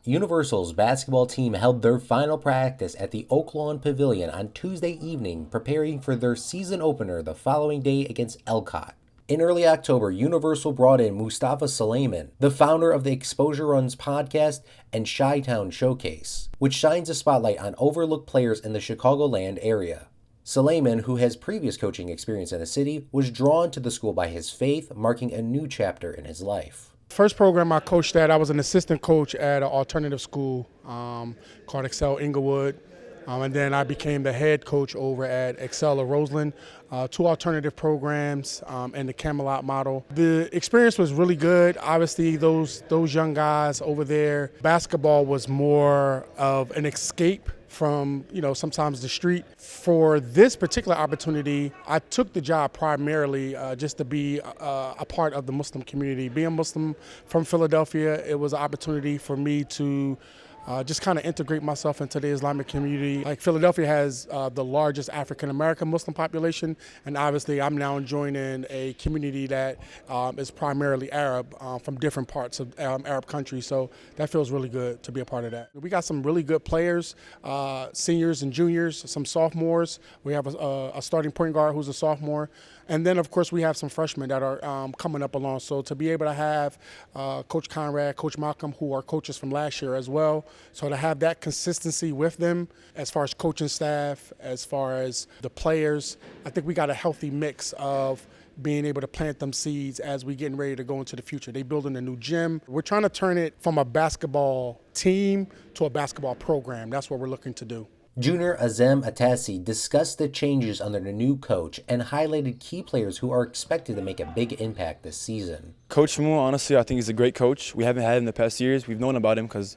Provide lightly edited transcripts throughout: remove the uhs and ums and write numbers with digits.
Universal's basketball team held their final practice at the Oak Lawn Pavilion on Tuesday evening, preparing for their season opener the following day against Alcott. In early October, Universal brought in Mustafa Sulaiman, the founder of the Xposure Runs podcast and Chitown Showcase, which shines a spotlight on overlooked players in the Chicagoland area. Sulaiman, who has previous coaching experience in the city, was drawn to the school by his faith, marking a new chapter in his life. First program I coached at, I was an assistant coach at an alternative school called Excel Inglewood. And then I became the head coach over at Excel of Roseland, two alternative programs and the Camelot model. The experience was really good. Obviously, those young guys over there, basketball was more of an escape from, sometimes the street. For this particular opportunity, I took the job primarily just to be a part of the Muslim community. Being Muslim from Philadelphia, it was an opportunity for me to just kind of integrate myself into the Islamic community. Like Philadelphia has the largest African-American Muslim population, and obviously I'm now joining a community that is primarily Arab from different parts of Arab countries, so that feels really good to be a part of that. We got some really good players, seniors and juniors, some sophomores. We have a starting point guard who's a sophomore, and then of course we have some freshmen that are coming up along. So to be able to have Coach Conrad, Coach Malcolm, who are coaches from last year as well, so to have that consistency with them as far as coaching staff, as far as the players, I think we got a healthy mix of being able to plant them seeds as we getting ready to go into the future. They building a new gym. We're trying to turn it from a basketball team to a basketball program. That's what we're looking to do. Junior Azzam Atassi discussed the changes under the new coach and highlighted key players who are expected to make a big impact this season. Coach Moore, honestly, I think he's a great coach. We haven't had him in the past years. We've known about him because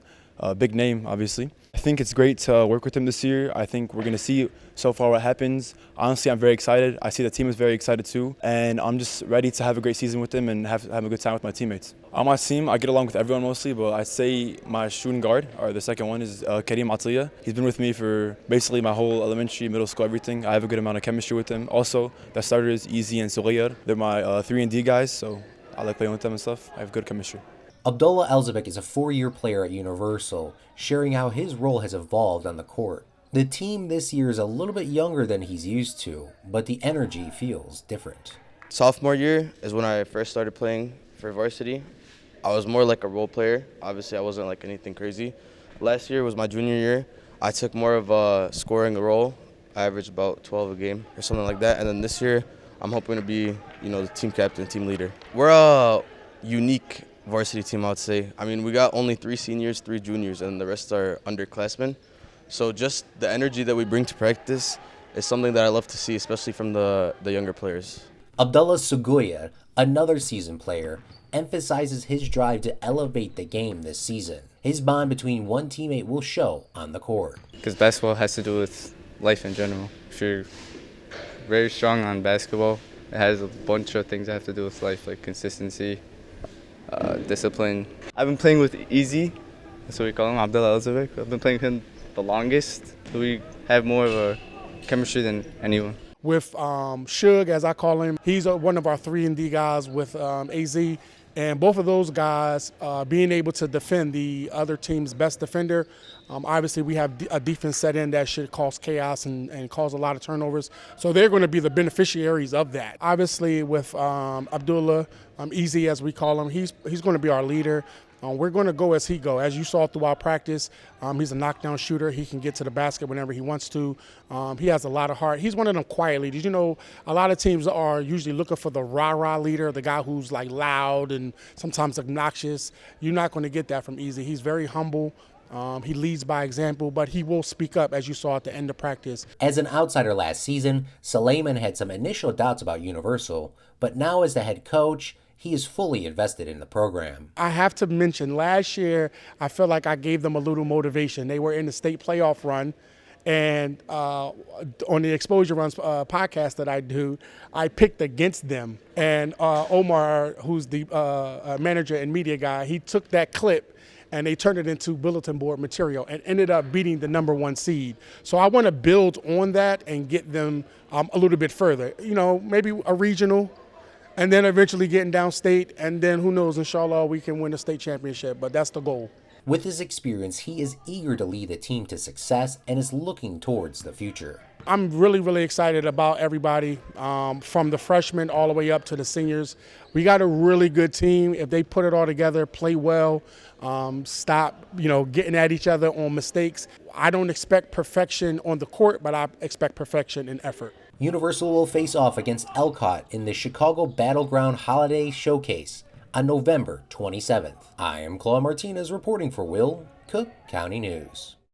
big name, obviously. I think it's great to work with him this year. I think we're going to see so far what happens. Honestly, I'm very excited. I see the team is very excited too. And I'm just ready to have a great season with him and have a good time with my teammates. On my team, I get along with everyone mostly, but I'd say my shooting guard, or the second one, is Karim Atiyah. He's been with me for basically my whole elementary, middle school, everything. I have a good amount of chemistry with him. Also, the starters, Easy and Sughayar. They're my 3 and D guys, so I like playing with them and stuff. I have good chemistry. Abdullah Elzebak is a 4-year player at Universal, sharing how his role has evolved on the court. The team this year is a little bit younger than he's used to, but the energy feels different. Sophomore year is when I first started playing for varsity. I was more like a role player. Obviously, I wasn't like anything crazy. Last year was my junior year. I took more of a scoring role. I averaged about 12 a game or something like that. And then this year, I'm hoping to be, the team captain, team leader. We're a unique varsity team, I would say. I mean, we got only 3 seniors, 3 juniors, and the rest are underclassmen. So just the energy that we bring to practice is something that I love to see, especially from the younger players. Abdallah Sughayar, another seasoned player, emphasizes his drive to elevate the game this season. His bond between one teammate will show on the court. Because basketball has to do with life in general. If you're very strong on basketball, it has a bunch of things that have to do with life, like consistency, discipline. I've been playing with Easy, that's what we call him, Abdullah Elzebak. I've been playing with him the longest. We have more of a chemistry than anyone. With Suge, as I call him, he's one of our 3 and D guys with AZ. And both of those guys being able to defend the other team's best defender. Obviously, we have a defense set in that should cause chaos and cause a lot of turnovers. So they're going to be the beneficiaries of that. Obviously, with Abdullah, Easy as we call him, he's going to be our leader. We're going to go as he goes. As you saw throughout practice, he's a knockdown shooter. He can get to the basket whenever he wants to. He has a lot of heart. He's one of them quiet leaders. A lot of teams are usually looking for the rah-rah leader, the guy who's like loud and sometimes obnoxious. You're not going to get that from Easy. He's very humble. He leads by example, but he will speak up, as you saw at the end of practice. As an outsider last season, Sulaiman had some initial doubts about Universal, but now as the head coach, he is fully invested in the program. I have to mention, last year, I felt like I gave them a little motivation. They were in the state playoff run, and on the Xposure Runs podcast that I do, I picked against them. And Omar, who's the manager and media guy, he took that clip and they turned it into bulletin board material and ended up beating the #1 seed. So I want to build on that and get them a little bit further. Maybe a regional, and then eventually getting downstate, and then who knows, inshallah, we can win a state championship, but that's the goal. With his experience, he is eager to lead the team to success and is looking towards the future. I'm really excited about everybody, from the freshmen all the way up to the seniors. We got a really good team. If they put it all together, play well, stop, getting at each other on mistakes. I don't expect perfection on the court, but I expect perfection in effort. Universal will face off against Alcott in the Chicago Battleground Holiday Showcase on November 27th. I am Claude Martinez reporting for Will Cook County News.